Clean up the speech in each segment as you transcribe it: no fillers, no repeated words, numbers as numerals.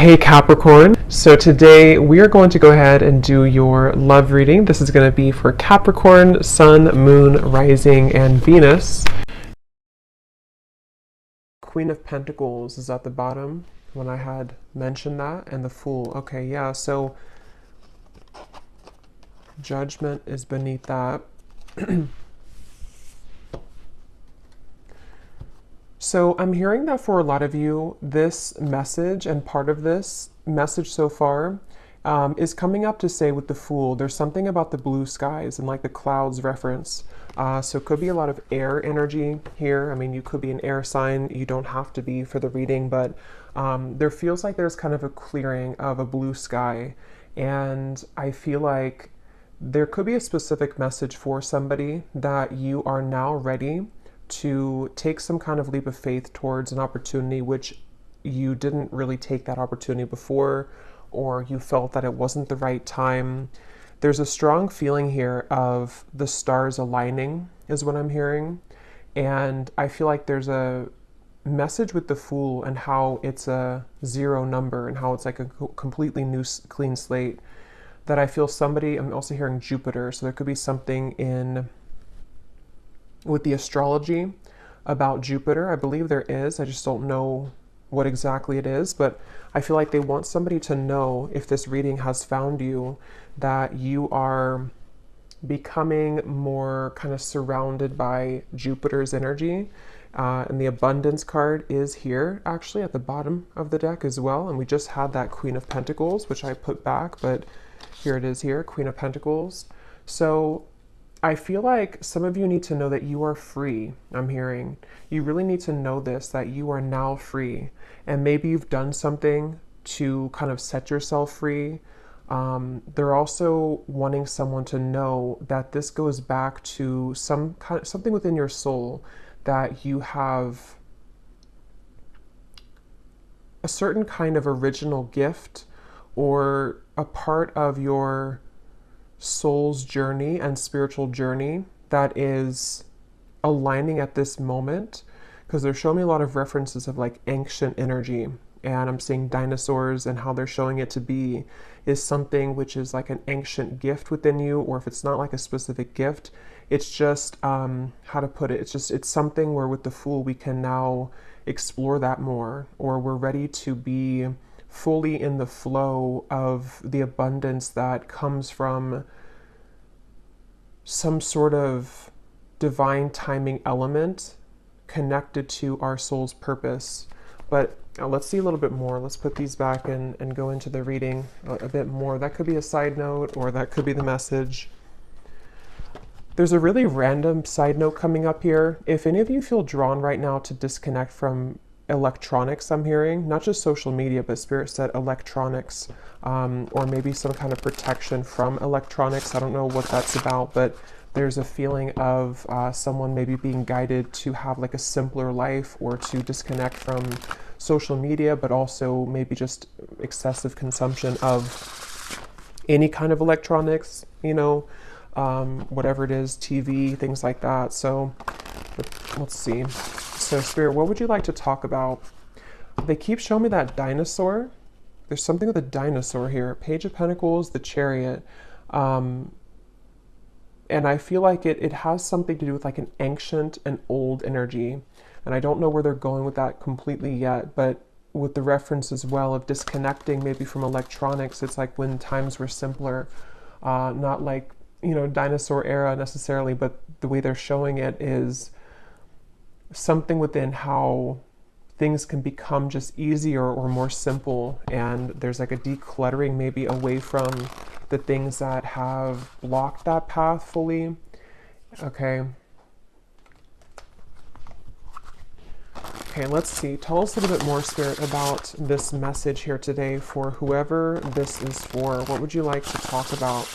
Hey Capricorn. So today we are going to go ahead and do your love reading. This is going to be for Capricorn, Sun, Moon, Rising, and Venus. Queen of Pentacles is at the bottom when I had mentioned that, and the Fool. Okay, yeah, so Judgment is beneath that. So I'm hearing that for a lot of you, this message and part of this message so far is coming up to say with the Fool, there's something about the blue skies and like the clouds reference. So it could be a lot of air energy here. I mean, you could be an air sign. You don't have to be for the reading, but there feels like there's kind of a clearing of a blue sky. And I feel like there could be a specific message for somebody that you are now ready to take some kind of leap of faith towards an opportunity which you didn't really take that opportunity before, or you felt that it wasn't the right time. There's a strong feeling here of the stars aligning is what I'm hearing. And I feel like there's a message with the Fool and how it's a zero number and how it's like a completely new clean slate that I feel somebody, I'm also hearing Jupiter. So there could be something in with the astrology about Jupiter. I believe there is. I just don't know what exactly it is, but I feel like they want somebody to know, if this reading has found you, that you are becoming more kind of surrounded by Jupiter's energy. And the abundance card is here actually at the bottom of the deck as well. And we just had that Queen of Pentacles, which I put back, but here it is here, Queen of Pentacles. So I feel like some of you need to know that you are free. I'm hearing you really need to know this, that you are now free, and maybe you've done something to kind of set yourself free. They're also wanting someone to know that this goes back to something within your soul, that you have a certain kind of original gift or a part of your soul's journey and spiritual journey that is aligning at this moment, because they're showing me a lot of references of like ancient energy, and I'm seeing dinosaurs, and how they're showing it to be is something which is like an ancient gift within you, or if it's not like a specific gift, it's just how to put it, it's something where with the Fool we can now explore that more, or we're ready to be fully in the flow of the abundance that comes from some sort of divine timing element connected to our soul's purpose. But let's see a little bit more. Let's put these back and go into the reading a bit more. That could be a side note, or that could be the message. There's a really random side note coming up here. If any of you feel drawn right now to disconnect from electronics, I'm hearing, not just social media, but Spirit said electronics, or maybe some kind of protection from electronics. I don't know what that's about, but there's a feeling of someone maybe being guided to have like a simpler life, or to disconnect from social media, but also maybe just excessive consumption of any kind of electronics, you know, whatever it is, TV, things like that. So let's see. So Spirit, what would you like to talk about? They keep showing me that dinosaur. There's something with a dinosaur here. Page of Pentacles, the Chariot. And I feel like it has something to do with like an ancient and old energy. And I don't know where they're going with that completely yet, but with the reference as well of disconnecting maybe from electronics, it's like when times were simpler, not like, you know, dinosaur era necessarily, but the way they're showing it is something within how things can become just easier or more simple, and there's like a decluttering maybe away from the things that have blocked that path fully. Okay, let's see. Tell us a little bit more, Spirit, about this message here today for whoever this is for. What would you like to talk about?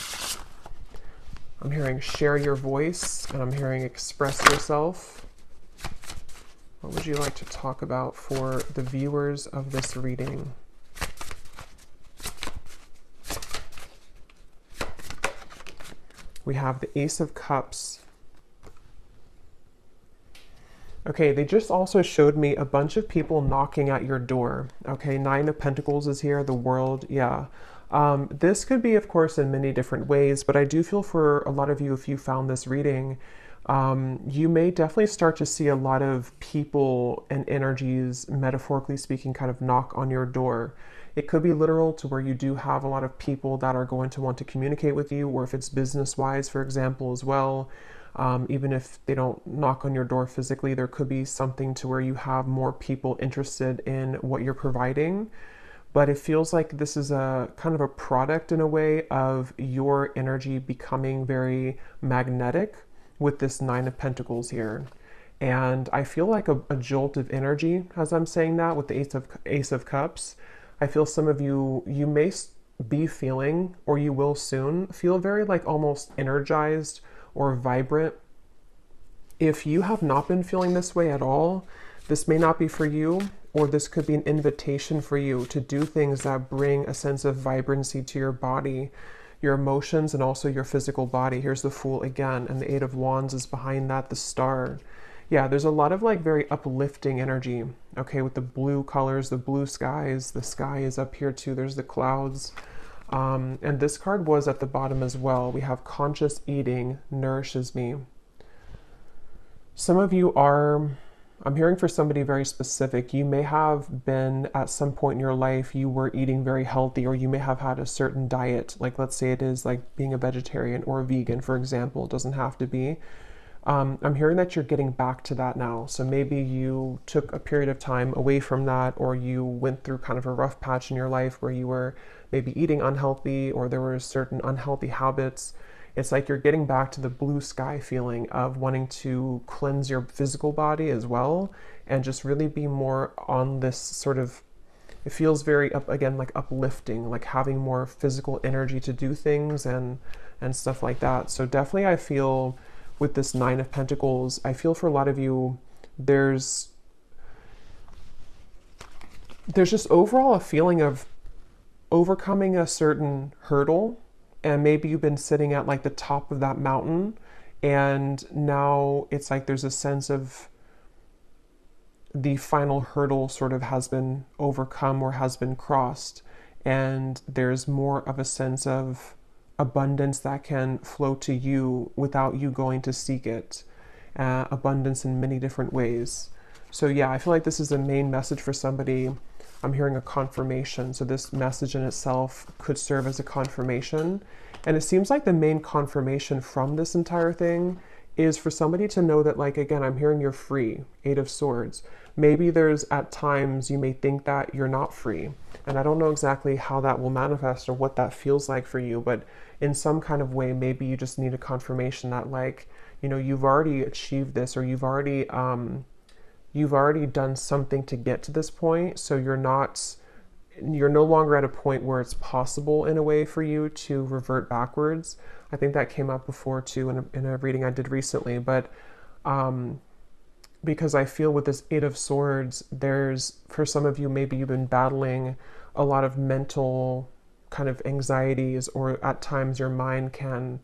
I'm hearing share your voice, and I'm hearing express yourself. What would you like to talk about for the viewers of this reading? We have the Ace of Cups. Okay, they just also showed me a bunch of people knocking at your door. Okay, Nine of Pentacles is here, the World, yeah. This could be, of course, in many different ways, but I do feel for a lot of you, if you found this reading, you may definitely start to see a lot of people and energies, metaphorically speaking, kind of knock on your door. It could be literal to where you do have a lot of people that are going to want to communicate with you, or if it's business-wise, for example, as well. Even if they don't knock on your door physically, there could be something to where you have more people interested in what you're providing. But it feels like this is a kind of a product in a way of your energy becoming very magnetic with this Nine of Pentacles here. And I feel like a jolt of energy as I'm saying that with the Ace of Cups. I feel some of you, you may be feeling, or you will soon feel very like almost energized or vibrant. If you have not been feeling this way at all, this may not be for you, or this could be an invitation for you to do things that bring a sense of vibrancy to your body, your emotions, and also your physical body. Here's the Fool again, and the Eight of Wands is behind that, the Star. Yeah, there's a lot of like very uplifting energy, okay, with the blue colors, the blue skies, the sky is up here too, there's the clouds. And this card was at the bottom as well. We have conscious eating nourishes me. Some of you are, I'm hearing for somebody very specific, you may have been at some point in your life, you were eating very healthy, or you may have had a certain diet. Like let's say it is like being a vegetarian or a vegan, for example. It doesn't have to be. I'm hearing that you're getting back to that now. So maybe you took a period of time away from that, or you went through kind of a rough patch in your life where you were maybe eating unhealthy, or there were certain unhealthy habits. It's like you're getting back to the blue sky feeling of wanting to cleanse your physical body as well, and just really be more on this sort of, it feels very again like uplifting, like having more physical energy to do things and stuff like that. So definitely I feel with this Nine of Pentacles, I feel for a lot of you, there's just overall a feeling of overcoming a certain hurdle, and maybe you've been sitting at like the top of that mountain, and now it's like there's a sense of the final hurdle sort of has been overcome or has been crossed, and there's more of a sense of abundance that can flow to you without you going to seek it. Abundance in many different ways. So yeah, I feel like this is the main message for somebody. I'm hearing a confirmation. So this message in itself could serve as a confirmation. And it seems like the main confirmation from this entire thing is for somebody to know that, like, again, I'm hearing you're free. Eight of Swords. Maybe there's at times you may think that you're not free. And I don't know exactly how that will manifest or what that feels like for you, but in some kind of way, maybe you just need a confirmation that, like, you know, you've already achieved this, or you've already done something to get to this point. So you're no longer at a point where it's possible in a way for you to revert backwards. I think that came up before too in a reading I did recently, but because I feel with this Eight of Swords, there's, for some of you, maybe you've been battling a lot of mental kind of anxieties, or at times your mind can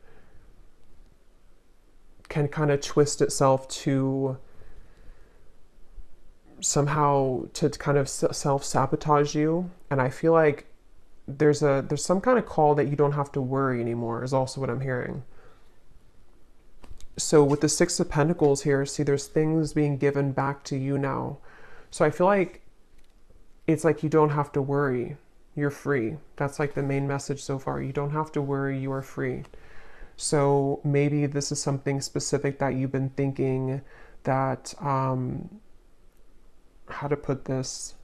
kind of twist itself to somehow to kind of self-sabotage you. And I feel like there's some kind of call that you don't have to worry anymore, is also what I'm hearing. So with the Six of Pentacles here, see, there's things being given back to you now. So I feel like it's like you don't have to worry. You're free. That's like the main message so far. You don't have to worry. You are free. So maybe this is something specific that you've been thinking that, how to put this?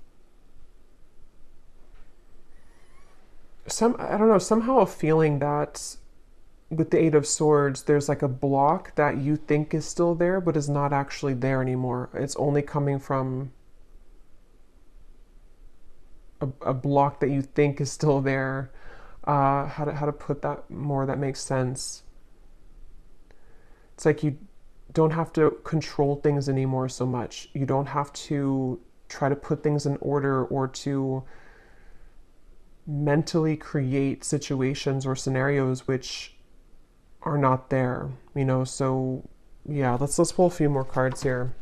I don't know, somehow a feeling that with the Eight of Swords, there's like a block that you think is still there, but is not actually there anymore. It's only coming from a block that you think is still there. How to put that more that makes sense? It's like you don't have to control things anymore so much. You don't have to try to put things in order or to mentally create situations or scenarios which are not there, you know. So yeah, let's pull a few more cards here.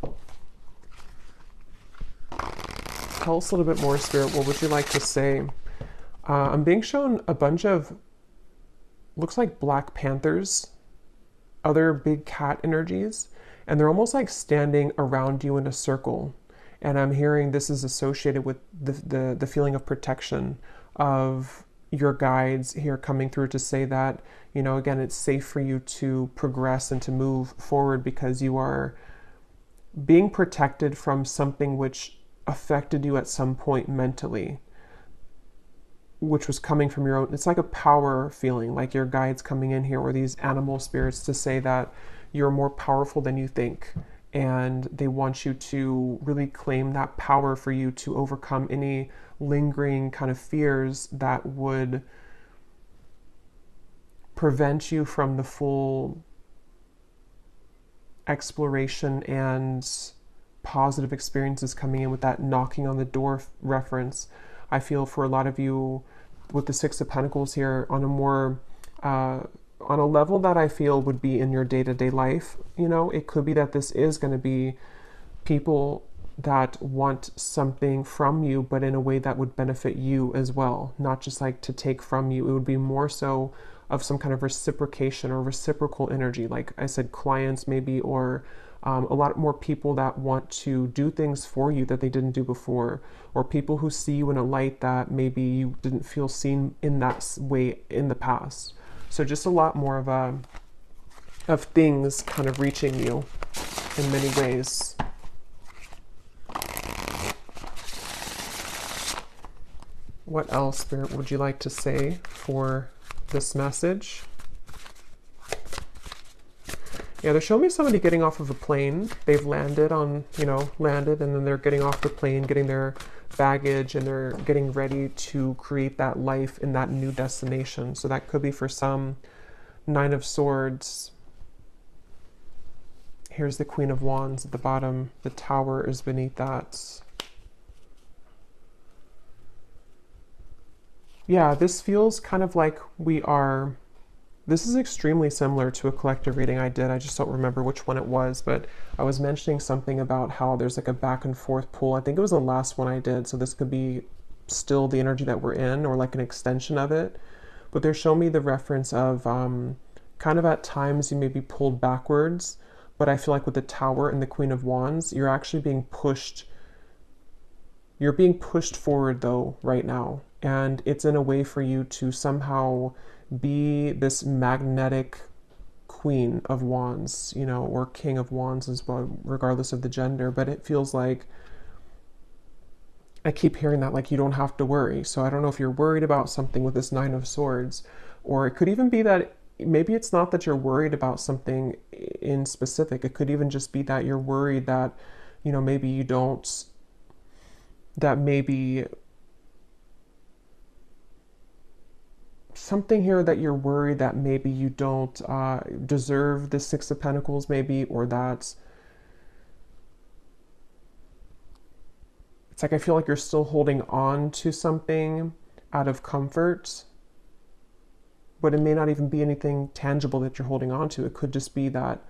tell us a little bit more, Spirit. What would you like to say? I'm being shown a bunch of, looks like Black Panthers, other big cat energies, and they're almost like standing around you in a circle. And I'm hearing this is associated with the feeling of protection of your guides here coming through to say that, you know, again, it's safe for you to progress and to move forward because you are being protected from something which affected you at some point mentally, which was coming from your own. It's like a power feeling, like your guides coming in here, or these animal spirits, to say that you're more powerful than you think. And they want you to really claim that power for you to overcome any lingering kind of fears that would prevent you from the full exploration and positive experiences coming in with that knocking on the door reference. I feel for a lot of you with the Six of Pentacles here on a more on a level that I feel would be in your day-to-day life. You know, it could be that this is going to be people that want something from you, but in a way that would benefit you as well, not just like to take from you. It would be more so of some kind of reciprocation or reciprocal energy, like I said, clients maybe, or a lot more people that want to do things for you that they didn't do before, or people who see you in a light that maybe you didn't feel seen in that way in the past. So just a lot more of things kind of reaching you in many ways. What else, Spirit, would you like to say for this message? Yeah, they're showing me somebody getting off of a plane. They've landed on, landed, and then they're getting off the plane, getting their baggage, and they're getting ready to create that life in that new destination. So that could be for some Nine of Swords. Here's the Queen of Wands at the bottom. The Tower is beneath that. Yeah, this feels kind of like this is extremely similar to a collective reading I did. I just don't remember which one it was, but I was mentioning something about how there's like a back and forth pull. I think it was the last one I did, so this could be still the energy that we're in, or like an extension of it. But they're showing me the reference of kind of at times you may be pulled backwards, but I feel like with the Tower and the Queen of Wands, you're actually being pushed. You're being pushed forward though right now. And it's in a way for you to somehow be this magnetic Queen of Wands, or King of Wands as well, regardless of the gender. But it feels like, I keep hearing that, like, you don't have to worry. So I don't know if you're worried about something with this Nine of Swords, or it could even be that maybe it's not that you're worried about something in specific. It could even just be that you're worried that, maybe you don't, that maybe something here that you're worried that maybe you don't deserve the Six of Pentacles maybe, or that it's like I feel like you're still holding on to something out of comfort, but it may not even be anything tangible that you're holding on to. It could just be that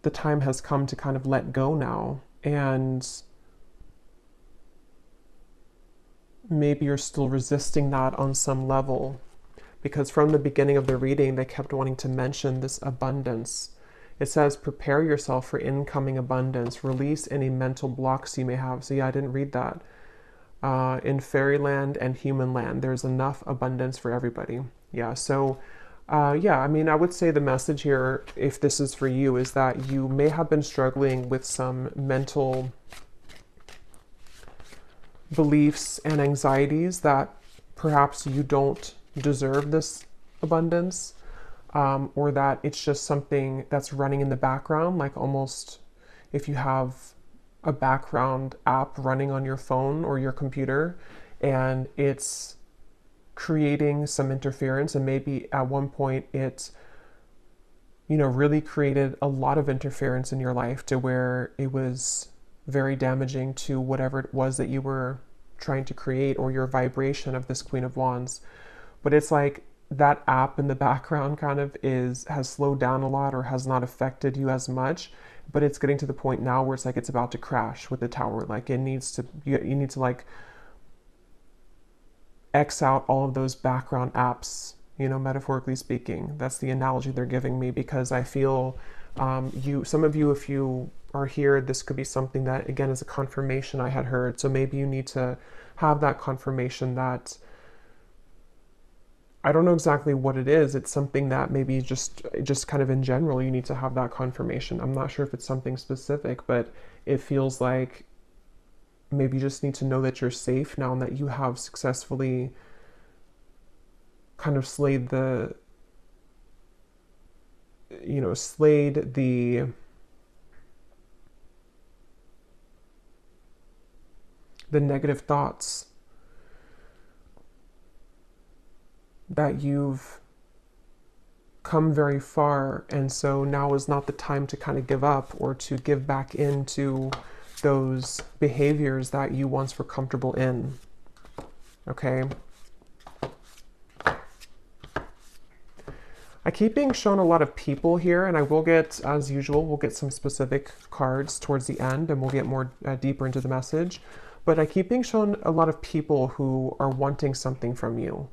the time has come to kind of let go now, and maybe you're still resisting that on some level. Because from the beginning of the reading, they kept wanting to mention this abundance. It says, prepare yourself for incoming abundance. Release any mental blocks you may have. So yeah, I didn't read that. In fairyland and human land, there's enough abundance for everybody. Yeah, so yeah, I mean, I would say the message here, if this is for you, is that you may have been struggling with some mental beliefs and anxieties that perhaps you don't deserve this abundance, or that it's just something that's running in the background, like almost if you have a background app running on your phone or your computer and it's creating some interference, and maybe at one point it really created a lot of interference in your life to where it was very damaging to whatever it was that you were trying to create, or your vibration of this Queen of Wands. But it's like that app in the background kind of has slowed down a lot, or has not affected you as much. but it's getting to the point now where it's like it's about to crash with the tower. Like it needs to, you need to like X out all of those background apps, you know, metaphorically speaking. That's the analogy they're giving me, because I feel some of you, if you are here, this could be something that, again, is a confirmation I had heard. So maybe you need to have that confirmation that, I don't know exactly what it is. It's something that maybe just kind of in general, you need to have that confirmation. I'm not sure if it's something specific, but it feels like maybe you just need to know that you're safe now and that you have successfully kind of slayed the negative thoughts that you've come very far, and so now is not the time to kind of give up or to give back into those behaviors that you once were comfortable in. Okay? I keep being shown a lot of people here, and I will get, as usual, we'll get some specific cards towards the end, and we'll get more deeper into the message. But I keep being shown a lot of people who are wanting something from you.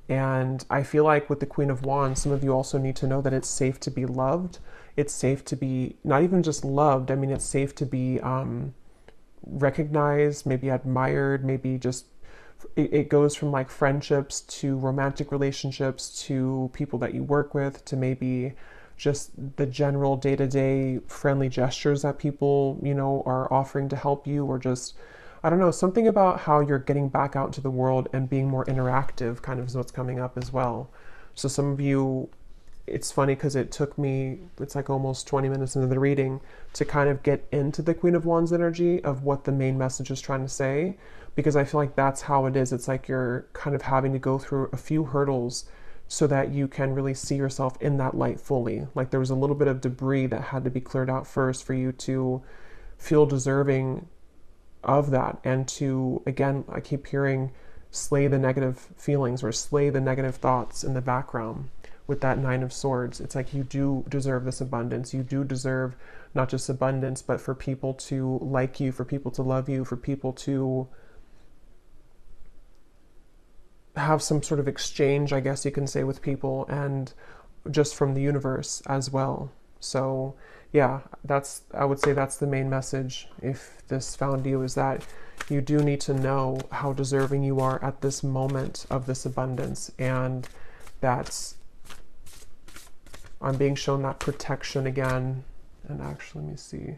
And I feel like with the Queen of Wands, some of you also need to know that it's safe to be loved. It's safe to be not even just loved. I mean, it's safe to be recognized, maybe admired, maybe just, it goes from like friendships to romantic relationships to people that you work with to maybe just the general day-to-day friendly gestures that people, you know, are offering to help you, or just, I don't know, something about how you're getting back out into the world and being more interactive kind of is what's coming up as well. So some of you, it's funny because it took me, it's like almost 20 minutes into the reading to kind of get into the Queen of Wands energy of what the main message is trying to say, because I feel like that's how it is. It's like you're kind of having to go through a few hurdles so that you can really see yourself in that light fully. Like there was a little bit of debris that had to be cleared out first for you to feel deserving of that, and to, again, I keep hearing, slay the negative feelings or slay the negative thoughts in the background with that Nine of Swords. It's like you do deserve this abundance. You do deserve not just abundance, but for people to like you, for people to love you, for people to have some sort of exchange, I guess you can say, with people, and just from the universe as well. So yeah, I would say that's the main message, if this found you, is that you do need to know how deserving you are at this moment of this abundance. And that's, I'm being shown that protection again. And actually, let me see.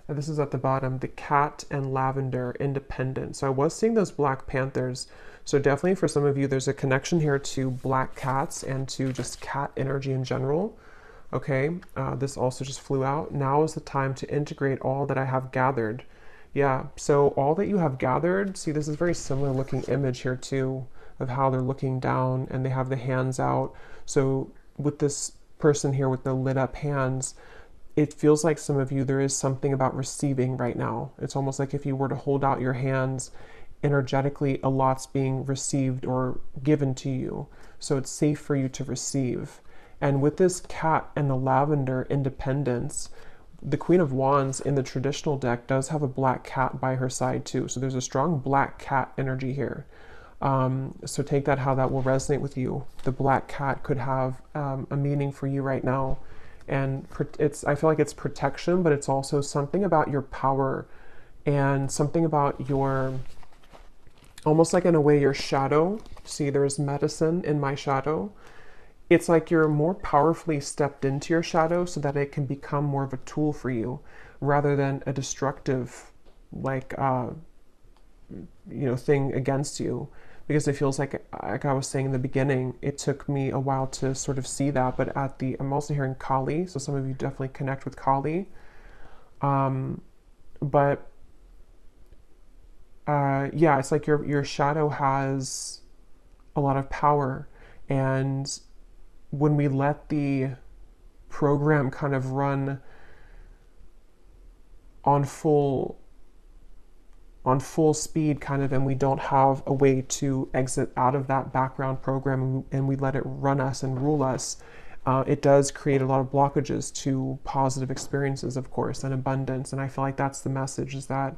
This is at the bottom, the cat and lavender, independent. So I was seeing those Black Panthers. So definitely for some of you, there's a connection here to black cats and to just cat energy in general. Okay, this also just flew out. Now is the time to integrate all that I have gathered. Yeah, so all that you have gathered, see, this is very similar looking image here too, of how they're looking down and they have the hands out. So with this person here with the lit up hands, it feels like some of you, there is something about receiving right now. It's almost like if you were to hold out your hands, energetically, a lot's being received or given to you. So it's safe for you to receive. And with this cat and the lavender independence, the Queen of Wands in the traditional deck does have a black cat by her side too. So there's a strong black cat energy here. So take that how that will resonate with you. The black cat could have a meaning for you right now. And I feel like it's protection, but it's also something about your power and something about your, almost like in a way, your shadow. See, there's medicine in my shadow. It's like you're more powerfully stepped into your shadow so that it can become more of a tool for you rather than a destructive, like, thing against you. Because it feels like I was saying in the beginning, it took me a while to sort of see that, but I'm also hearing Kali, so some of you definitely connect with Kali. Yeah, it's like your shadow has a lot of power, and when we let the program kind of run on full speed kind of, and we don't have a way to exit out of that background program, and we let it run us and rule us, it does create a lot of blockages to positive experiences, of course, and abundance. And I feel like that's the message, is that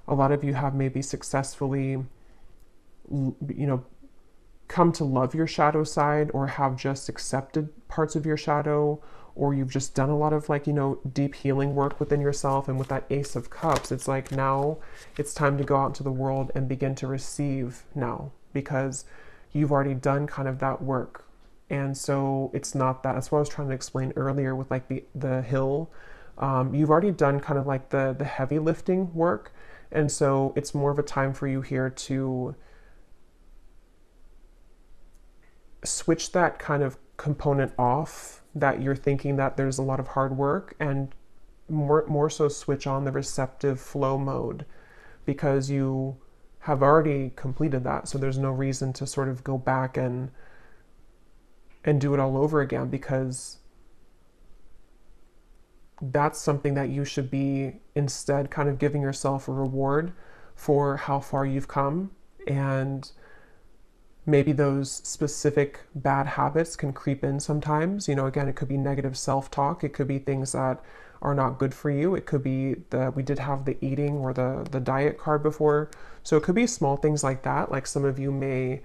a lot of you have maybe successfully, come to love your shadow side, or have just accepted parts of your shadow, or you've just done a lot of deep healing work within yourself. And with that Ace of Cups, it's like now it's time to go out into the world and begin to receive now, because you've already done kind of that work. And so it's not that, that's what I was trying to explain earlier with like the hill. You've already done kind of like the heavy lifting work. And so it's more of a time for you here to switch that kind of component off, that you're thinking that there's a lot of hard work, and more so switch on the receptive flow mode, because you have already completed that. So there's no reason to sort of go back and do it all over again, because that's something that you should be instead kind of giving yourself a reward for how far you've come. And maybe those specific bad habits can creep in sometimes. Again, it could be negative self-talk. It could be things that are not good for you. It could be we did have the eating or the diet card before. So it could be small things like that. Like some of you may,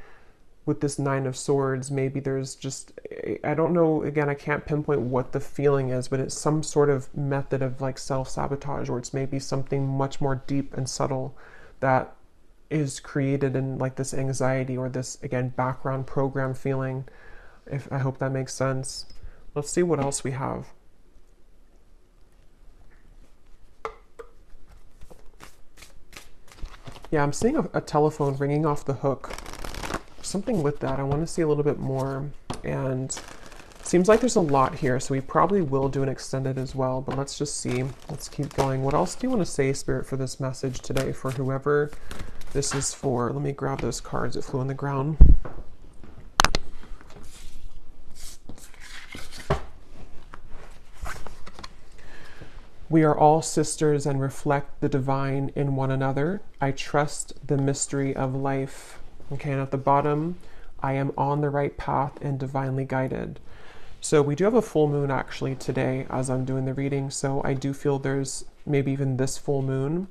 with this Nine of Swords, maybe there's just, I don't know, again, I can't pinpoint what the feeling is, but it's some sort of method of like self-sabotage, or it's maybe something much more deep and subtle that is created in like this anxiety, or this, again, background program feeling. I hope that makes sense. Let's see what else we have. Yeah, I'm seeing a telephone ringing off the hook. Something with that. I want to see a little bit more. And it seems like there's a lot here, so we probably will do an extended as well, but let's just see. Let's keep going. What else do you want to say, Spirit, for this message today, for whoever this is for? Let me grab those cards that flew on the ground. We are all sisters and reflect the divine in one another. I trust the mystery of life. Okay, and at the bottom, I am on the right path and divinely guided. So we do have a full moon actually today as I'm doing the reading. So I do feel there's maybe even this full moon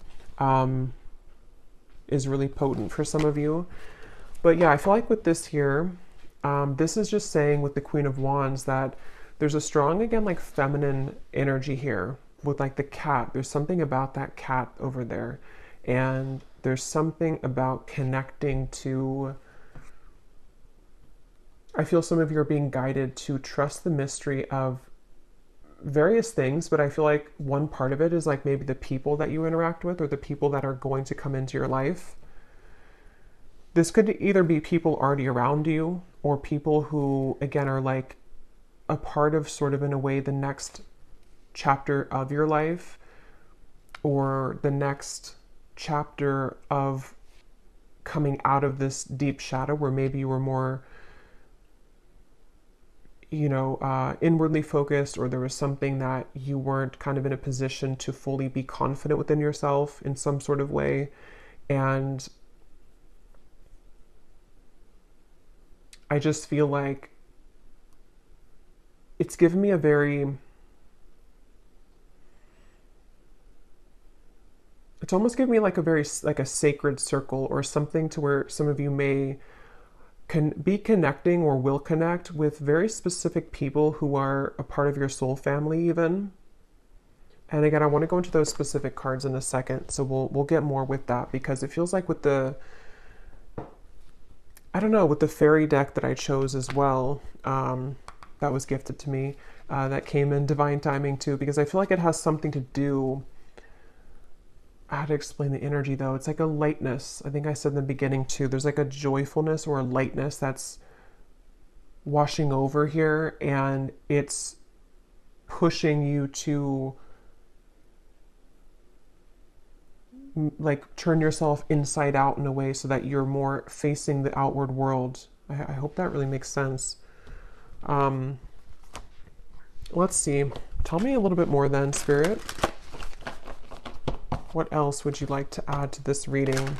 is really potent for some of you. But yeah, I feel like with this here, this is just saying with the Queen of Wands that there's a strong, again, like feminine energy here with like the cat. There's something about that cat over there. And there's something about connecting to, I feel some of you are being guided to trust the mystery of various things, but I feel like one part of it is like maybe the people that you interact with, or the people that are going to come into your life. This could either be people already around you, or people who, again, are like a part of sort of, in a way, the next chapter of your life, or the next chapter of coming out of this deep shadow, where maybe you were more inwardly focused, or there was something that you weren't kind of in a position to fully be confident within yourself in some sort of way. And I just feel like it's given me a very, it's almost given me like a very, like a sacred circle or something, to where some of you may can be connecting or will connect with very specific people who are a part of your soul family even. And again, I want to go into those specific cards in a second, so we'll get more with that, because it feels like with the, I don't know, with the fairy deck that I chose as well, that was gifted to me, that came in divine timing too, because I feel like it has something to do, how to explain the energy though. It's like a lightness. I think I said in the beginning too, there's like a joyfulness or a lightness that's washing over here, and it's pushing you to like turn yourself inside out in a way, so that you're more facing the outward world. I hope that really makes sense. Let's see. Tell me a little bit more then, Spirit. What else would you like to add to this reading?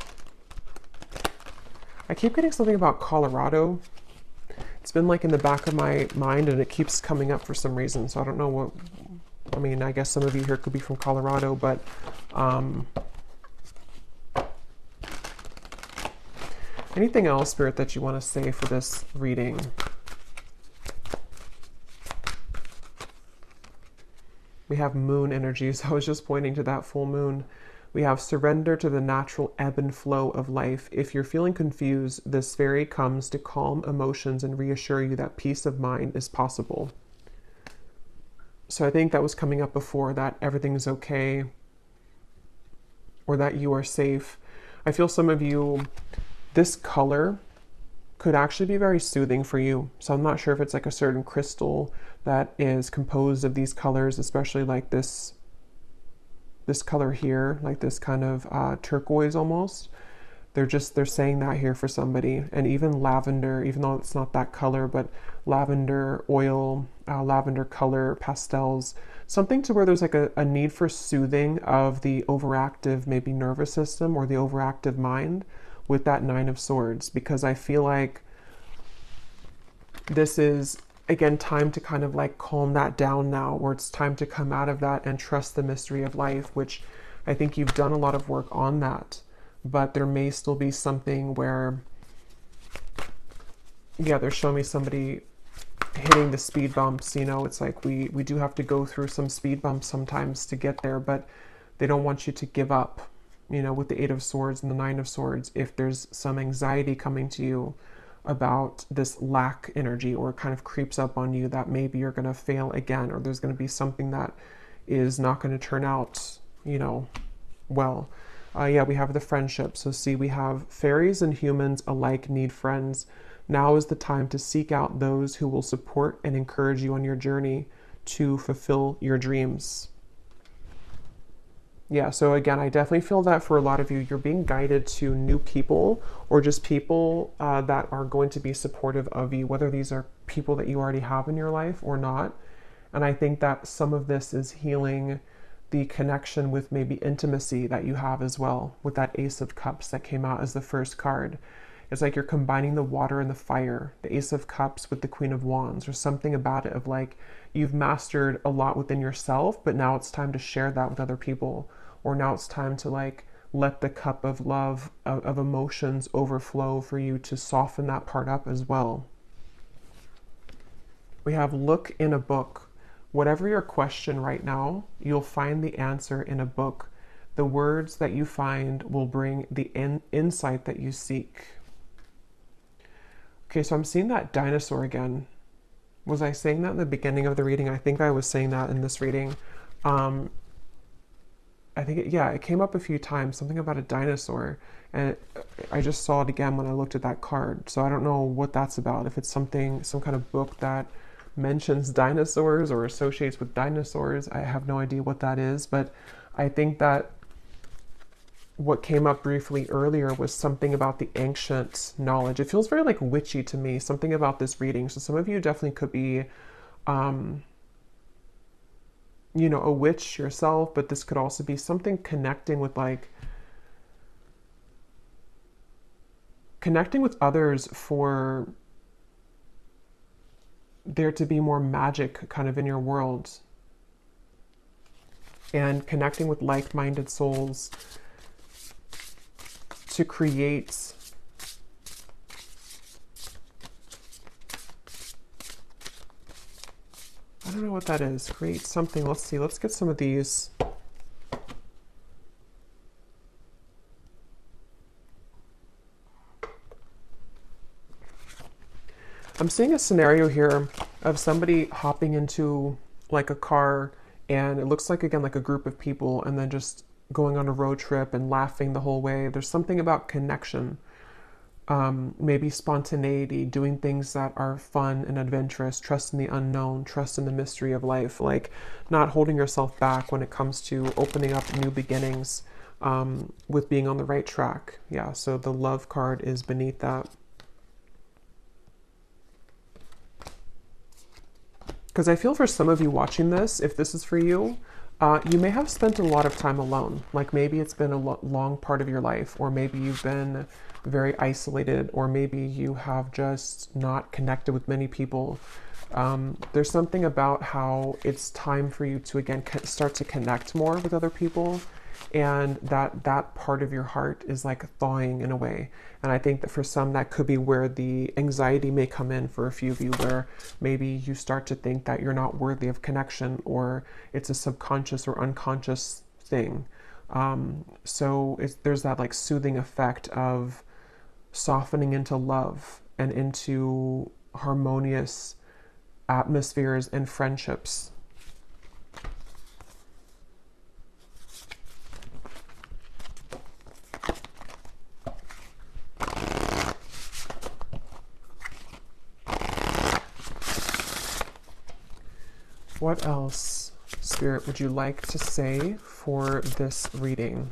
I keep getting something about Colorado. It's been like in the back of my mind and it keeps coming up for some reason. So I don't know what, I mean, I guess some of you here could be from Colorado, but anything else, Spirit, that you want to say for this reading? We have moon energies. I was just pointing to that full moon. We have surrender to the natural ebb and flow of life. If you're feeling confused, this fairy comes to calm emotions and reassure you that peace of mind is possible. So I think that was coming up before, that everything is okay or that you are safe. I feel some of you, this color could actually be very soothing for you. So I'm not sure if it's like a certain crystal that is composed of these colors, especially like this color here, like this kind of turquoise almost. They're saying that here for somebody. And even lavender, even though it's not that color, but lavender oil, lavender color, pastels, something to where there's like a need for soothing of the overactive, maybe nervous system or the overactive mind with that Nine of Swords, because I feel like this is, again, time to kind of like calm that down now, or it's time to come out of that and trust the mystery of life, which I think you've done a lot of work on that. But there may still be something where, yeah, they're showing me somebody hitting the speed bumps. You know, it's like we do have to go through some speed bumps sometimes to get there, but they don't want you to give up, you know, with the Eight of Swords and the Nine of Swords. If there's some anxiety coming to you about this lack energy, or kind of creeps up on you that maybe you're going to fail again, or there's going to be something that is not going to turn out, you know, well. Yeah, we have the friendship. So see, we have fairies and humans alike need friends. Now is the time to seek out those who will support and encourage you on your journey to fulfill your dreams. Yeah, so again, I definitely feel that for a lot of you, you're being guided to new people, or just people that are going to be supportive of you, whether these are people that you already have in your life or not. And I think that some of this is healing the connection with maybe intimacy that you have as well, with that Ace of Cups that came out as the first card. It's like you're combining the water and the fire, the Ace of Cups with the Queen of Wands, or something about it of like, you've mastered a lot within yourself, but now it's time to share that with other people. Or now it's time to like let the cup of love, of emotions overflow for you to soften that part up as well. We have look in a book. Whatever your question right now, you'll find the answer in a book. The words that you find will bring the insight that you seek. Okay, so I'm seeing that dinosaur again. Was I saying that in the beginning of the reading? I think I was saying that in this reading. I think, it came up a few times, something about a dinosaur, and I just saw it again when I looked at that card. So I don't know what that's about, if it's some kind of book that mentions dinosaurs or associates with dinosaurs. I have no idea what that is, but I think that what came up briefly earlier was something about the ancient knowledge. It feels very like witchy to me, something about this reading. So some of you definitely could be you know, a witch yourself, but this could also be something connecting with others for there to be more magic kind of in your world, and connecting with like-minded souls to create I don't know what that is. Create something. Let's see. Let's get some of these. I'm seeing a scenario here of somebody hopping into like a car, and it looks like, again, like a group of people, and then just going on a road trip and laughing the whole way. There's something about connection. Maybe spontaneity, doing things that are fun and adventurous, trust in the unknown, trust in the mystery of life, like not holding yourself back when it comes to opening up new beginnings, with being on the right track. Yeah, so the love card is beneath that. Because I feel for some of you watching this, if this is for you, You may have spent a lot of time alone. Like maybe it's been a long part of your life, or maybe you've been very isolated, or maybe you have just not connected with many people. There's something about how it's time for you to again start to connect more with other people, and that part of your heart is like thawing in a way. And I think that for some that could be where the anxiety may come in for a few of you, where maybe you start to think that you're not worthy of connection, or it's a subconscious or unconscious thing. So there's that like soothing effect of softening into love and into harmonious atmospheres and friendships. What else, Spirit, would you like to say for this reading?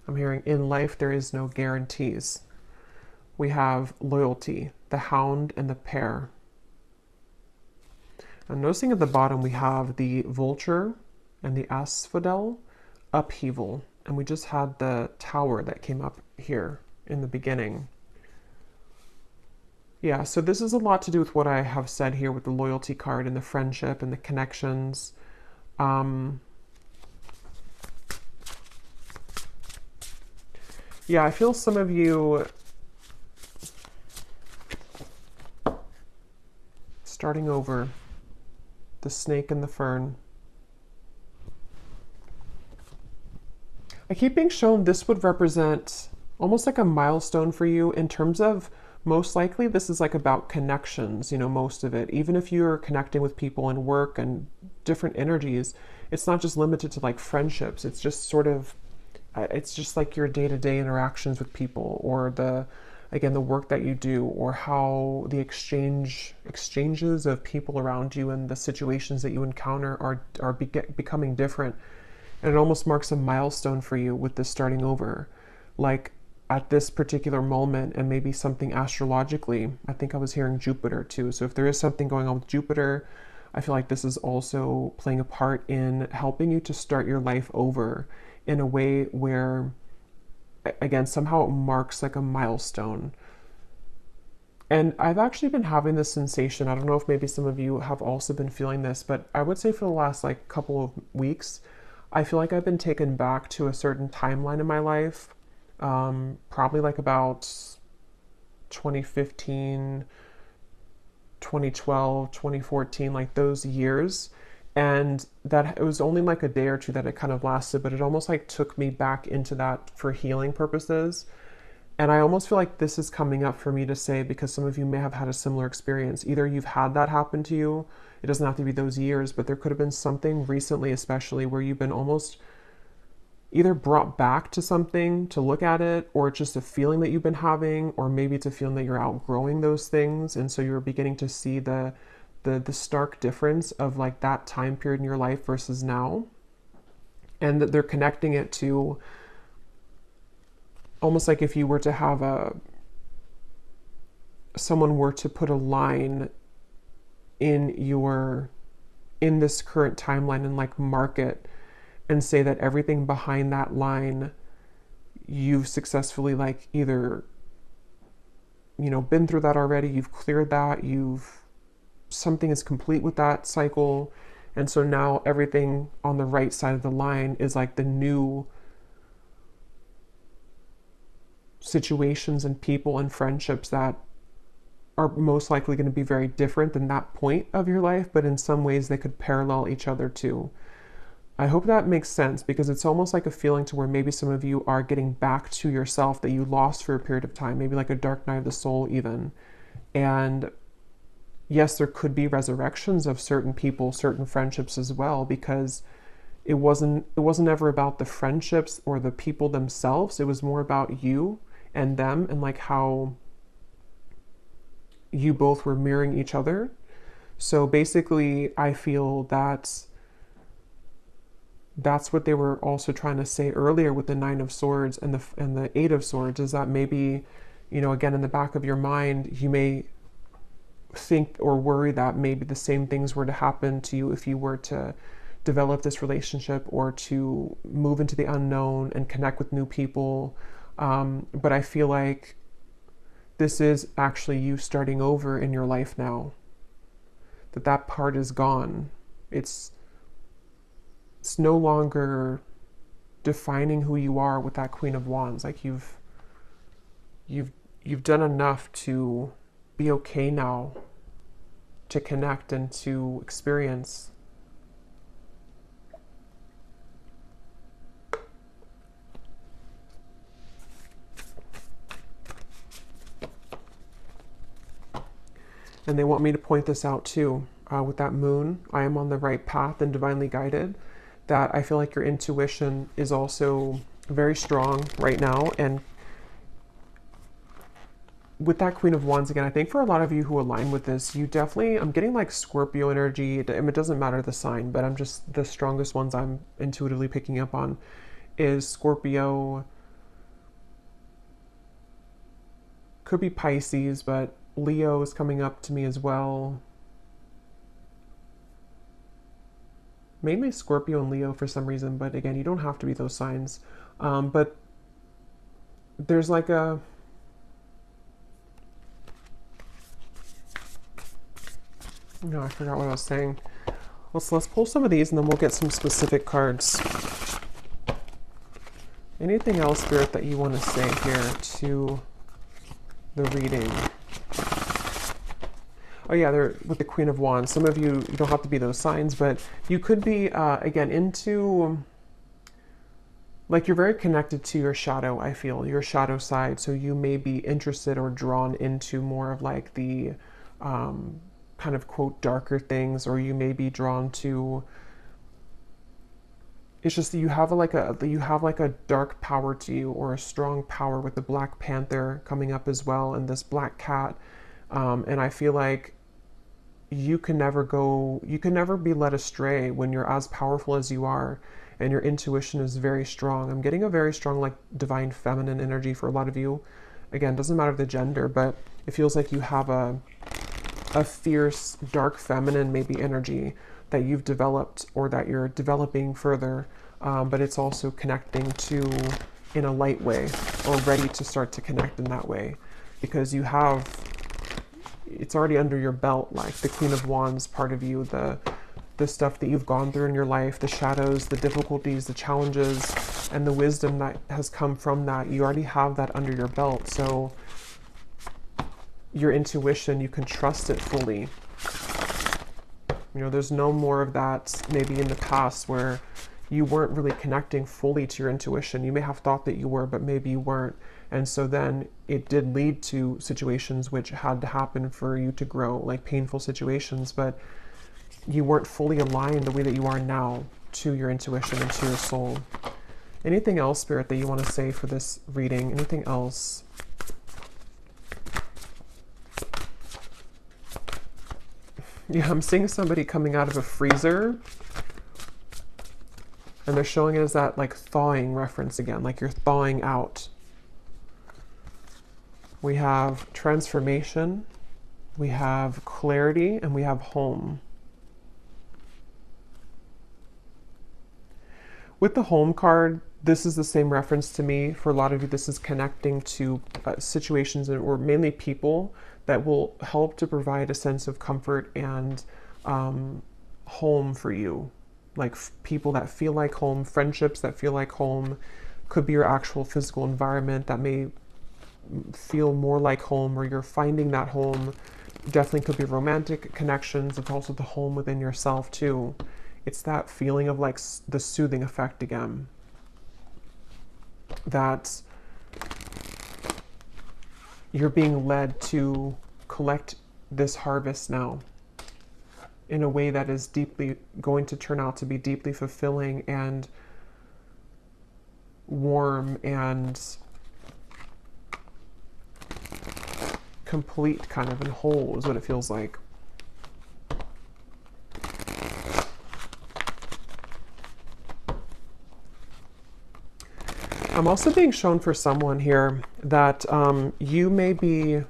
I'm hearing, in life there is no guarantees. We have loyalty, the hound and the pair. I'm noticing at the bottom we have the vulture and the asphodel, upheaval. And we just had the tower that came up here in the beginning. Yeah, so this is a lot to do with what I have said here with the loyalty card and the friendship and the connections. Yeah, I feel some of you starting over, the snake and the fern. I keep being shown this would represent almost like a milestone for you in terms of, most likely this is like about connections, you know, most of it. Even if you're connecting with people in work and different energies, it's not just limited to like friendships. It's just sort of, it's just like your day-to-day interactions with people, or the work that you do, or how the exchanges of people around you and the situations that you encounter are becoming different. And it almost marks a milestone for you with this starting over. Like, at this particular moment, and maybe something astrologically, I think I was hearing Jupiter too. So if there is something going on with Jupiter, I feel like this is also playing a part in helping you to start your life over in a way where, again, somehow it marks like a milestone. And I've actually been having this sensation. I don't know if maybe some of you have also been feeling this, but I would say for the last like couple of weeks, I feel like I've been taken back to a certain timeline in my life. Probably like about 2015, 2012, 2014, like those years. And that it was only like a day or two that it kind of lasted, but it almost like took me back into that for healing purposes. And I almost feel like this is coming up for me to say, because some of you may have had a similar experience. Either you've had that happen to you, it doesn't have to be those years, but there could have been something recently, especially where you've been almost either brought back to something to look at it, or it's just a feeling that you've been having, or maybe it's a feeling that you're outgrowing those things. And so you're beginning to see the stark difference of like that time period in your life versus now. And that they're connecting it to almost like if you were to have someone were to put a line in this current timeline and like mark it and say that everything behind that line, you've successfully like either, you know, been through that already, you've cleared that, something is complete with that cycle. And so now everything on the right side of the line is like the new situations and people and friendships that are most likely going to be very different than that point of your life, but in some ways they could parallel each other too. I hope that makes sense, because it's almost like a feeling to where maybe some of you are getting back to yourself that you lost for a period of time, maybe like a dark night of the soul even. And yes, there could be resurrections of certain people, certain friendships as well, because it wasn't ever about the friendships or the people themselves. It was more about you and them, and like how you both were mirroring each other. So basically, I feel that's what they were also trying to say earlier with the Nine of Swords and the Eight of Swords, is that maybe, you know, again, in the back of your mind, you may think or worry that maybe the same things were to happen to you if you were to develop this relationship or to move into the unknown and connect with new people. But I feel like this is actually you starting over in your life now. That part is gone. It's no longer defining who you are with that Queen of Wands. Like you've done enough to be okay now, to connect and to experience. And they want me to point this out too. With that moon, I am on the right path and divinely guided. That I feel like your intuition is also very strong right now. And with that Queen of Wands again, I think for a lot of you who align with this, you definitely, I'm getting like Scorpio energy. It doesn't matter the sign, but I'm just, the strongest ones I'm intuitively picking up on is Scorpio. Could be Pisces, but Leo is coming up to me as well. Mainly Scorpio and Leo for some reason, but again, you don't have to be those signs. But there's like a... No, I forgot what I was saying. Let's pull some of these and then we'll get some specific cards. Anything else, Spirit, that you want to say here to the reading? Oh yeah, they're with the Queen of Wands. Some of you don't have to be those signs, but you could be, again, into, like, you're very connected to your shadow, I feel, your shadow side. So you may be interested or drawn into more of like the kind of, quote, darker things, or you may be drawn to, it's just that you have like a dark power to you, or a strong power with the Black Panther coming up as well, and this black cat. And I feel like you can never be led astray when you're as powerful as you are and your intuition is very strong. I'm getting a very strong, like, divine feminine energy for a lot of you. Again, doesn't matter the gender, but it feels like you have a fierce, dark feminine maybe energy that you've developed or that you're developing further. But it's also connecting to in a light way, or ready to start to connect in that way, because you have, it's already under your belt, like the Queen of Wands part of you, the stuff that you've gone through in your life, the shadows, the difficulties, the challenges, and the wisdom that has come from that. You already have that under your belt. So your intuition, you can trust it fully. You know, there's no more of that maybe in the past where you weren't really connecting fully to your intuition. You may have thought that you were, but maybe you weren't. And so then it did lead to situations which had to happen for you to grow, like painful situations, but you weren't fully aligned the way that you are now to your intuition and to your soul. Anything else, Spirit, that you want to say for this reading? Anything else? Yeah, I'm seeing somebody coming out of a freezer, and they're showing it as that, like, thawing reference again, like you're thawing out. We have transformation, we have clarity, and we have home. With the home card, this is the same reference to me. For a lot of you, this is connecting to situations or mainly people that will help to provide a sense of comfort and home for you. Like people that feel like home, friendships that feel like home, could be your actual physical environment that may feel more like home, or you're finding that home. Definitely could be romantic connections. It's also the home within yourself too. It's that feeling of like the soothing effect again. That you're being led to collect this harvest now in a way that is deeply going to turn out to be deeply fulfilling and warm and complete, kind of, and whole is what it feels like. I'm also being shown for someone here that you may be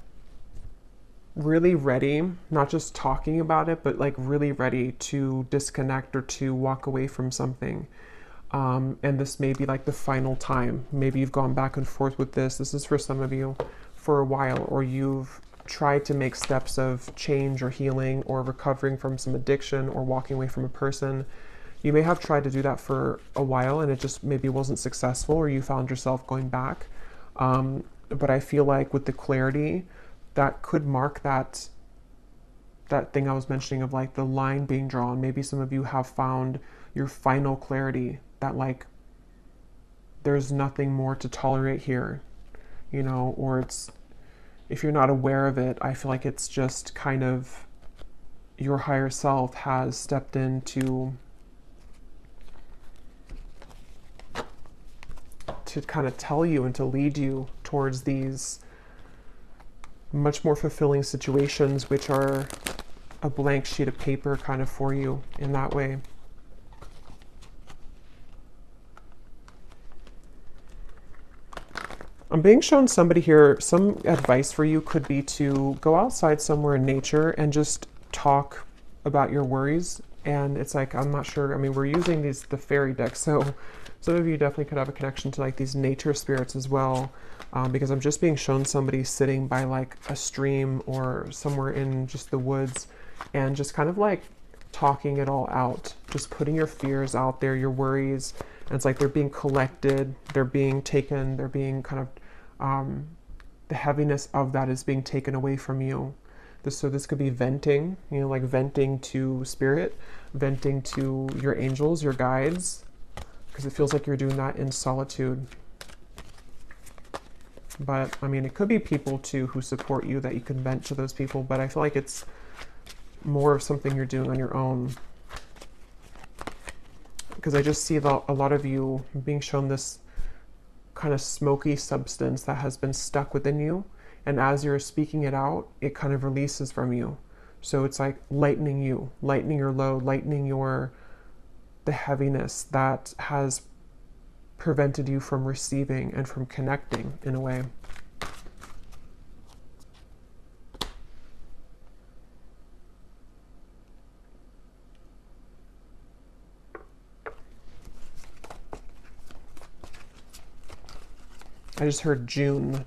really ready, not just talking about it, but like really ready to disconnect or to walk away from something. And this may be like the final time. Maybe you've gone back and forth with this. This is for some of you for a while, or you've tried to make steps of change or healing or recovering from some addiction or walking away from a person. You may have tried to do that for a while and it just maybe wasn't successful, or you found yourself going back. But I feel like with the clarity, that could mark that thing I was mentioning of like the line being drawn. Maybe some of you have found your final clarity that like there's nothing more to tolerate here, you know, or it's, if you're not aware of it, I feel like it's just kind of your higher self has stepped in to kind of tell you and to lead you towards these much more fulfilling situations, which are a blank sheet of paper kind of for you in that way. I'm being shown somebody here, some advice for you could be to go outside somewhere in nature and just talk about your worries. And it's like, I'm not sure, I mean, we're using the fairy deck, so some of you definitely could have a connection to like these nature spirits as well, because I'm just being shown somebody sitting by like a stream or somewhere in just the woods and just kind of like talking it all out, just putting your fears out there, your worries, and it's like they're being collected, they're being taken, they're being kind of, the heaviness of that is being taken away from you. So this could be venting, you know, like venting to spirit, venting to your angels, your guides, because it feels like you're doing that in solitude. But I mean, it could be people too who support you that you can vent to those people, but I feel like it's more of something you're doing on your own. Because I just see a lot of you being shown this kind of smoky substance that has been stuck within you. And as you're speaking it out, it kind of releases from you. So it's like lightening you, lightening your load, lightening the heaviness that has prevented you from receiving and from connecting in a way. I just heard June.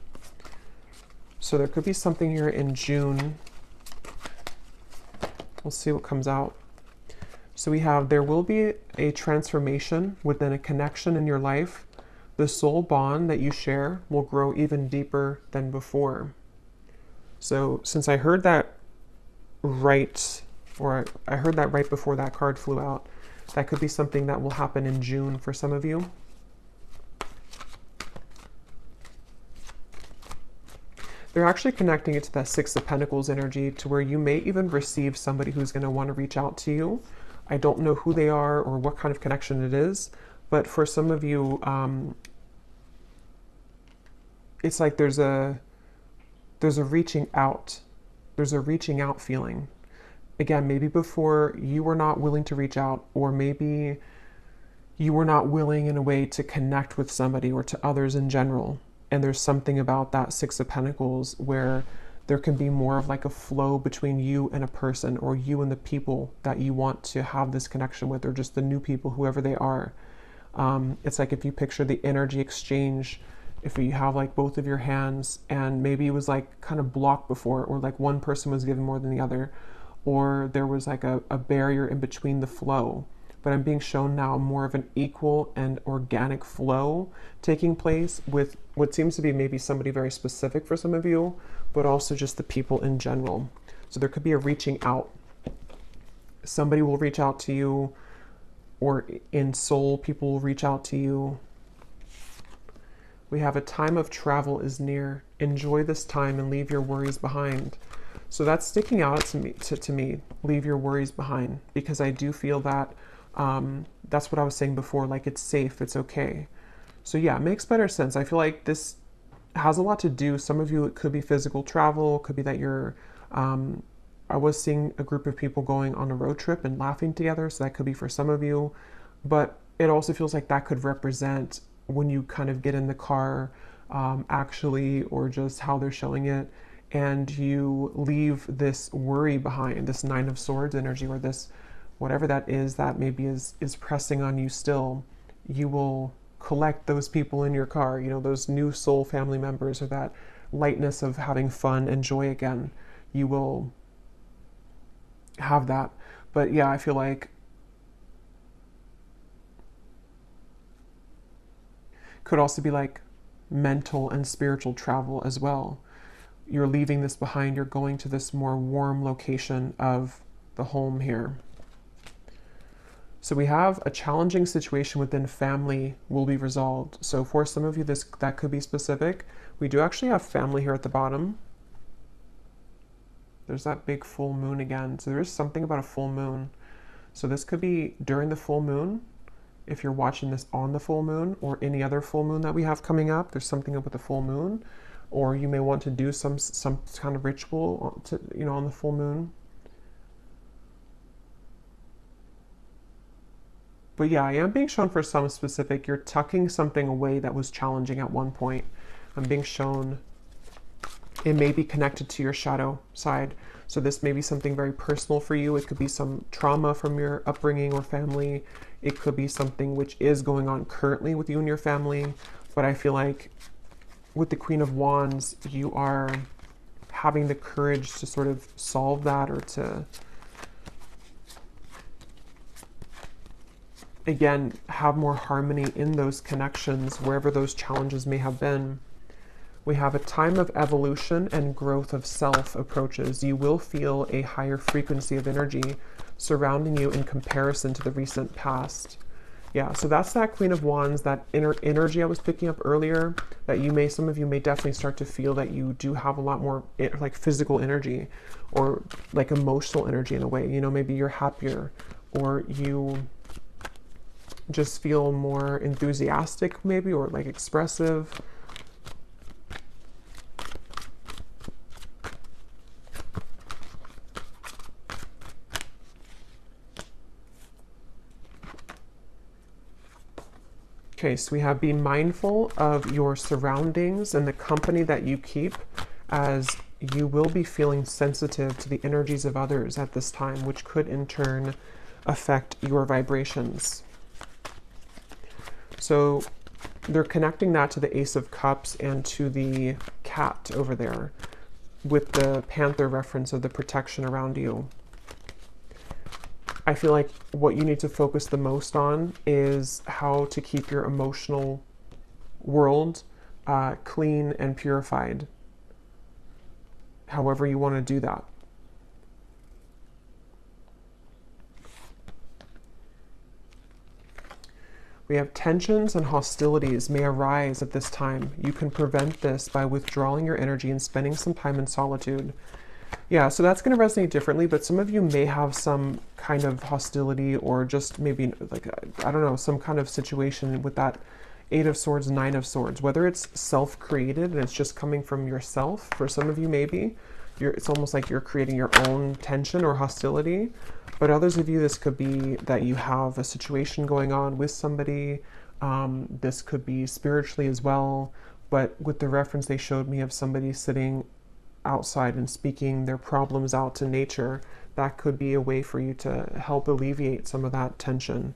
So there could be something here in June. We'll see what comes out. So we have, there will be a transformation within a connection in your life. The soul bond that you share will grow even deeper than before. So since I heard that right, or I heard that right before that card flew out, that could be something that will happen in June for some of you. They're actually connecting it to that Six of Pentacles energy, to where you may even receive somebody who's going to want to reach out to you. I don't know who they are or what kind of connection it is, but for some of you, it's like there's a reaching out. There's a reaching out feeling. Again, maybe before you were not willing to reach out, or maybe you were not willing in a way to connect with somebody or to others in general. And there's something about that Six of Pentacles where there can be more of like a flow between you and a person, or you and the people that you want to have this connection with, or just the new people, whoever they are. It's like if you picture the energy exchange, if you have like both of your hands and maybe it was like kind of blocked before, or like one person was given more than the other, or there was like a barrier in between the flow. But I'm being shown now more of an equal and organic flow taking place with what seems to be maybe somebody very specific for some of you, but also just the people in general. So there could be a reaching out. Somebody will reach out to you, or in soul, people will reach out to you. We have a time of travel is near. Enjoy this time and leave your worries behind. So that's sticking out to me, leave your worries behind, because I do feel that that's what I was saying before, like it's safe, it's okay. So yeah, it makes better sense. I feel like this has a lot to do, some of you, it could be physical travel, it could be that you're, I was seeing a group of people going on a road trip and laughing together, so that could be for some of you, but it also feels like that could represent when you kind of get in the car, actually, or just how they're showing it. and you leave this worry behind, this Nine of Swords energy, or this whatever that is that maybe is pressing on you still, you will collect those people in your car, you know, those new soul family members, or that lightness of having fun and joy again. You will have that. But yeah, I feel like could also be like mental and spiritual travel as well. You're leaving this behind, you're going to this more warm location of the home here. So we have a challenging situation within family will be resolved. So for some of you, that could be specific. We do actually have family here at the bottom. There's that big full moon again. So there is something about a full moon. So this could be during the full moon. If you're watching this on the full moon, or any other full moon that we have coming up, there's something up with the full moon. Or you may want to do some kind of ritual to, you know, on the full moon. But yeah, I am being shown for some specific, you're tucking something away that was challenging at one point. I'm being shown it may be connected to your shadow side. So this may be something very personal for you. It could be some trauma from your upbringing or family. It could be something which is going on currently with you and your family. But I feel like with the Queen of Wands, you are having the courage to sort of solve that, or to, again, have more harmony in those connections, wherever those challenges may have been. We have a time of evolution and growth of self approaches. You will feel a higher frequency of energy surrounding you in comparison to the recent past. Yeah, so that's that Queen of Wands, that inner energy I was picking up earlier, that some of you may definitely start to feel that you do have a lot more like physical energy, or like emotional energy in a way. You know, maybe you're happier, or you just feel more enthusiastic maybe, or like expressive. Okay, so we have be mindful of your surroundings and the company that you keep, as you will be feeling sensitive to the energies of others at this time, which could in turn affect your vibrations. So they're connecting that to the Ace of Cups and to the cat over there, with the panther reference of the protection around you. I feel like what you need to focus the most on is how to keep your emotional world clean and purified, however you want to do that. We have tensions and hostilities may arise at this time. You can prevent this by withdrawing your energy and spending some time in solitude. Yeah, so that's going to resonate differently, but some of you may have some kind of hostility, or just maybe like, I don't know, some kind of situation with that Eight of Swords, Nine of Swords, whether it's self-created and it's just coming from yourself. For some of you, maybe it's almost like you're creating your own tension or hostility. But others of you, this could be that you have a situation going on with somebody. This could be spiritually as well. But with the reference they showed me of somebody sitting outside and speaking their problems out to nature, that could be a way for you to help alleviate some of that tension.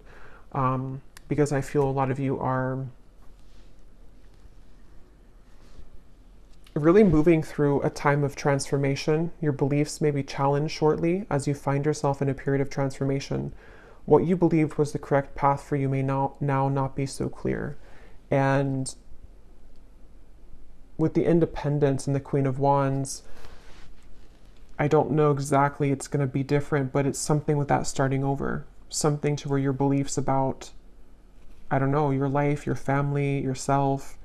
Because I feel a lot of you are really moving through a time of transformation. Your beliefs may be challenged shortly as you find yourself in a period of transformation. What you believed was the correct path for you may now not be so clear. And with the Independence and the Queen of Wands, I don't know exactly, it's going to be different, but it's something with that starting over. Something to where your beliefs about, I don't know, your life, your family, yourself,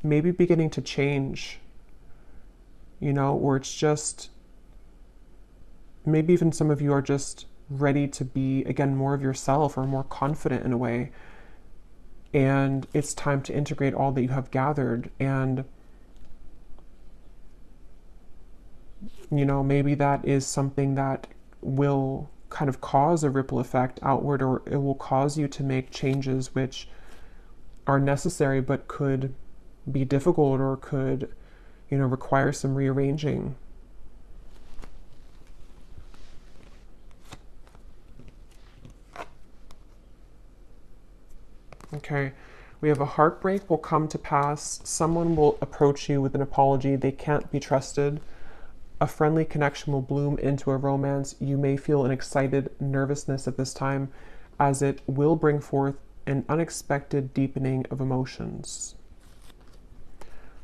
maybe beginning to change. You know, or it's just, maybe even some of you are just ready to be, again, more of yourself, or more confident in a way. And it's time to integrate all that you have gathered. And you know, maybe that is something that will kind of cause a ripple effect outward, or it will cause you to make changes which are necessary but could be difficult, or could, you know, require some rearranging. Okay. We have a heartbreak will come to pass. Someone will approach you with an apology. They can't be trusted. A friendly connection will bloom into a romance. You may feel an excited nervousness at this time, as it will bring forth an unexpected deepening of emotions.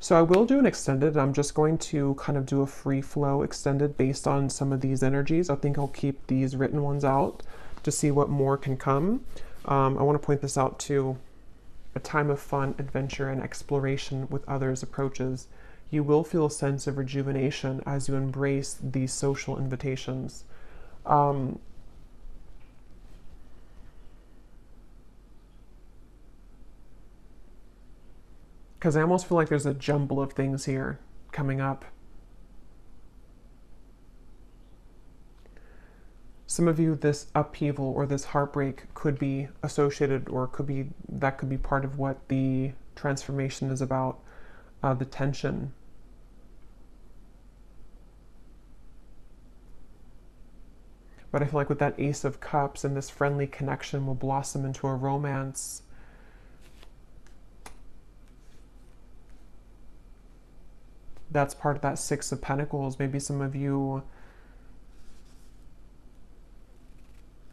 So I will do an extended. I'm just going to kind of do a free flow extended based on some of these energies. I think I'll keep these written ones out to see what more can come. I want to point this out too. A time of fun, adventure, and exploration with others approaches. You will feel a sense of rejuvenation as you embrace these social invitations. Because I almost feel like there's a jumble of things here coming up. Some of you, this upheaval or this heartbreak could be associated, or could be part of what the transformation is about, the tension. But I feel like with that Ace of Cups and this friendly connection will blossom into a romance. That's part of that Six of Pentacles. Maybe some of you,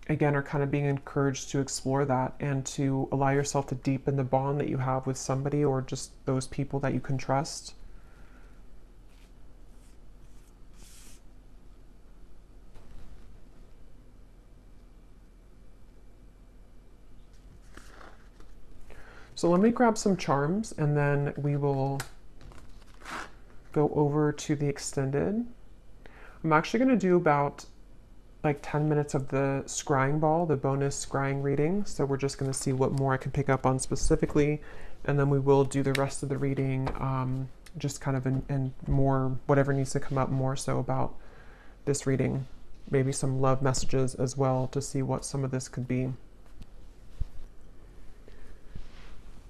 again, are kind of being encouraged to explore that and to allow yourself to deepen the bond that you have with somebody, or just those people that you can trust. So let me grab some charms and then we will go over to the extended. I'm actually going to do about like 10 minutes of the scrying ball, the bonus scrying reading. So we're just going to see what more I can pick up on specifically. And then we will do the rest of the reading, just kind of in more, whatever needs to come up more so about this reading. Maybe some love messages as well to see what some of this could be.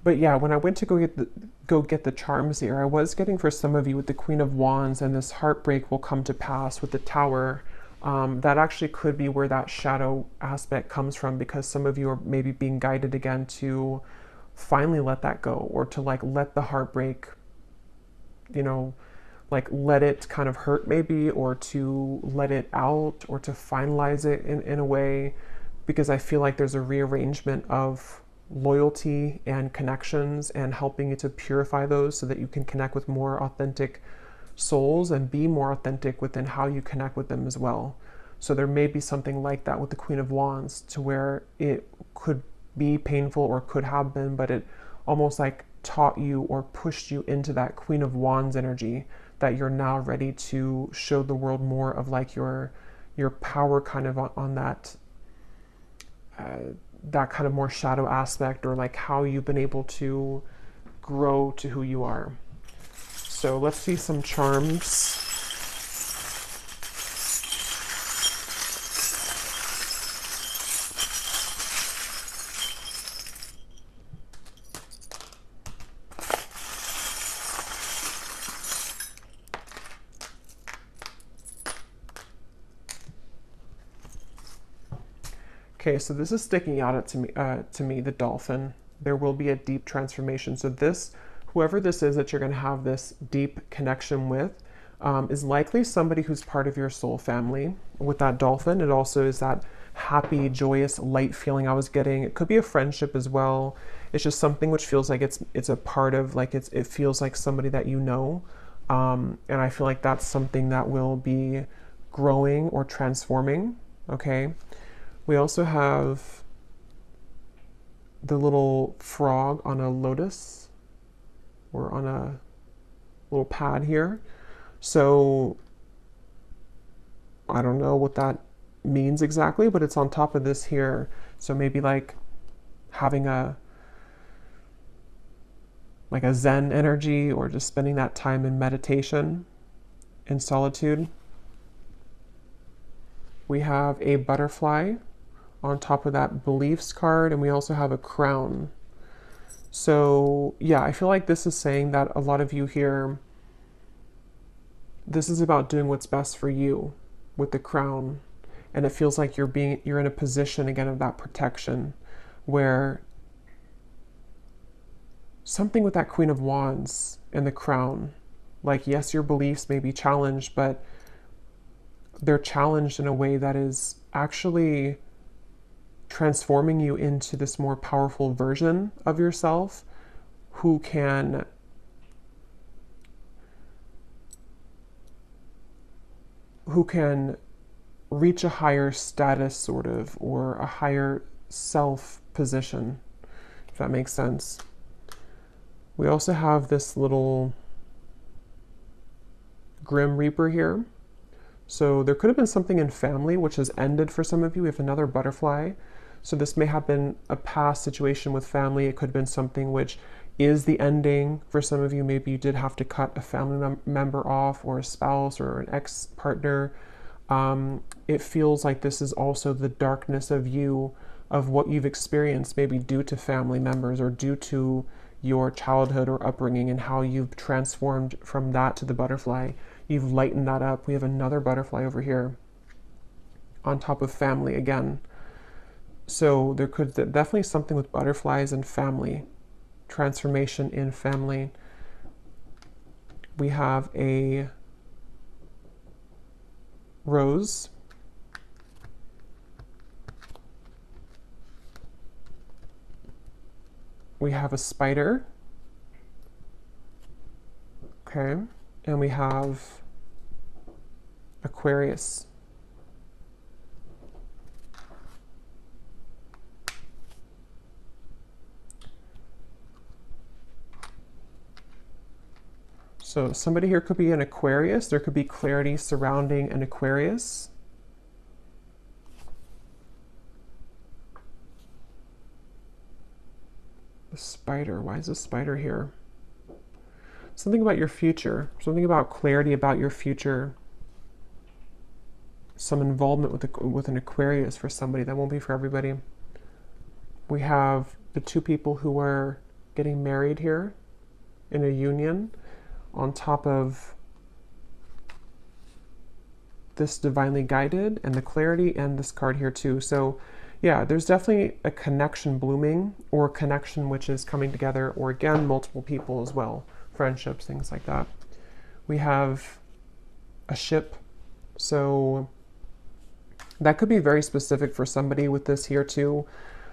But yeah, when I went to go get the charms here, I was getting for some of you with the Queen of Wands and this heartbreak will come to pass with the Tower. That actually could be where that shadow aspect comes from, because some of you are maybe being guided again to finally let that go, or to like let the heartbreak, you know, like let it kind of hurt maybe, or to let it out, or to finalize it in a way, because I feel like there's a rearrangement of loyalty and connections and helping you to purify those so that you can connect with more authentic souls and be more authentic within how you connect with them as well. So there may be something like that with the Queen of Wands, to where it could be painful or could have been, but it almost like taught you or pushed you into that Queen of Wands energy, that you're now ready to show the world more of like your power kind of on that that kind of more shadow aspect, or like how you've been able to grow to who you are. So let's see some charms. Okay, so this is sticking out to me, the dolphin. There will be a deep transformation. So this, whoever this is that you're going to have this deep connection with, is likely somebody who's part of your soul family. With that dolphin, it also is that happy, joyous, light feeling I was getting. It could be a friendship as well. It's just something which feels like it's a part of, like it feels like somebody that you know. And I feel like that's something that will be growing or transforming, okay? We also have the little frog on a lotus, or on a little pad here. So I don't know what that means exactly, but it's on top of this here. So maybe like having a Zen energy, or just spending that time in meditation, in solitude. We have a butterfly on top of that beliefs card, and we also have a crown. So yeah, I feel like this is saying that a lot of you here, this is about doing what's best for you with the crown. And it feels like you're in a position again of that protection, where something with that Queen of Wands and the crown. Like, yes, your beliefs may be challenged, but they're challenged in a way that is actually transforming you into this more powerful version of yourself who can reach a higher status, sort of, or a higher self position, if that makes sense. We also have this little Grim Reaper here. So there could have been something in family which has ended for some of you. We have another butterfly. So this may have been a past situation with family. It could have been something which is the ending for some of you. Maybe you did have to cut a family member off, or a spouse or an ex-partner. It feels like this is also the darkness of you, of what you've experienced, maybe due to family members or due to your childhood or upbringing, and how you've transformed from that to the butterfly. You've lightened that up. We have another butterfly over here on top of family again. So there could definitely something with butterflies and family, transformation in family. We have a rose. We have a spider. Okay. And we have Aquarius. So somebody here could be an Aquarius. There could be clarity surrounding an Aquarius. The spider. Why is the spider here? Something about your future. Something about clarity about your future. Some involvement with an Aquarius for somebody. That won't be for everybody. We have the two people who are getting married here in a union, on top of this divinely guided and the clarity, and this card here too. So yeah, there's definitely a connection blooming, or a connection which is coming together, or again, multiple people as well, friendships, things like that. We have a ship. So that could be very specific for somebody with this here too.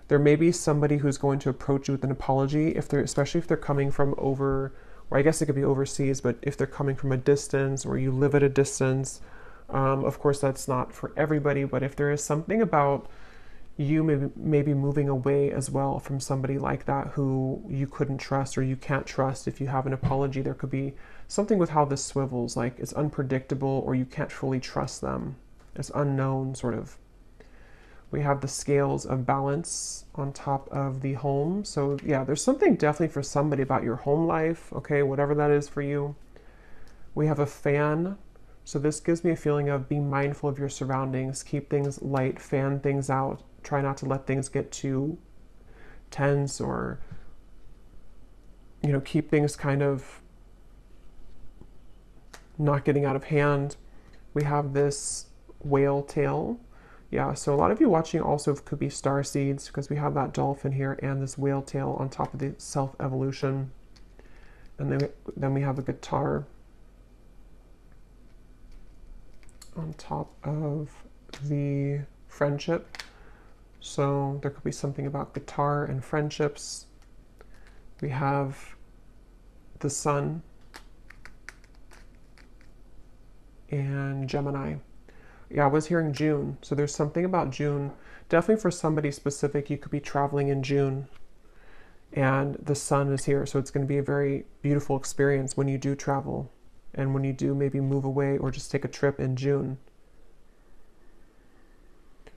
There may be somebody who's going to approach you with an apology, especially if they're coming from over, or I guess it could be overseas, but if they're coming from a distance, or you live at a distance. Of course, that's not for everybody, but if there is something about you maybe moving away as well from somebody like that who you couldn't trust, or you can't trust, if you have an apology, there could be something with how this swivels, like it's unpredictable, or you can't fully trust them. It's unknown, sort of. We have the scales of balance on top of the home. So yeah, there's something definitely for somebody about your home life, okay, whatever that is for you. We have a fan. So this gives me a feeling of being mindful of your surroundings, keep things light, fan things out, try not to let things get too tense, or, you know, keep things kind of not getting out of hand. We have this whale tail. Yeah, so a lot of you watching also could be star seeds, because we have that dolphin here and this whale tail on top of the self-evolution. And then we have a guitar on top of the friendship. So there could be something about guitar and friendships. We have the sun and Gemini. Yeah, I was hearing June. So there's something about June. Definitely for somebody specific, you could be traveling in June. And the sun is here. So it's going to be a very beautiful experience when you do travel. And when you do maybe move away or just take a trip in June.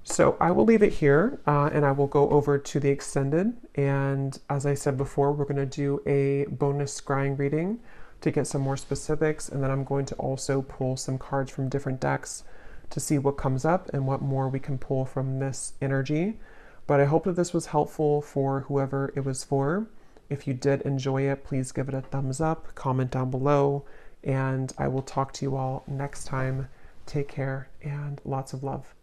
So I will leave it here, and I will go over to the extended. And as I said before, we're going to do a bonus scrying reading to get some more specifics. And then I'm going to also pull some cards from different decks to see what comes up and what more we can pull from this energy. But I hope that this was helpful for whoever it was for. If you did enjoy it, please give it a thumbs up, comment down below, and I will talk to you all next time. Take care and lots of love.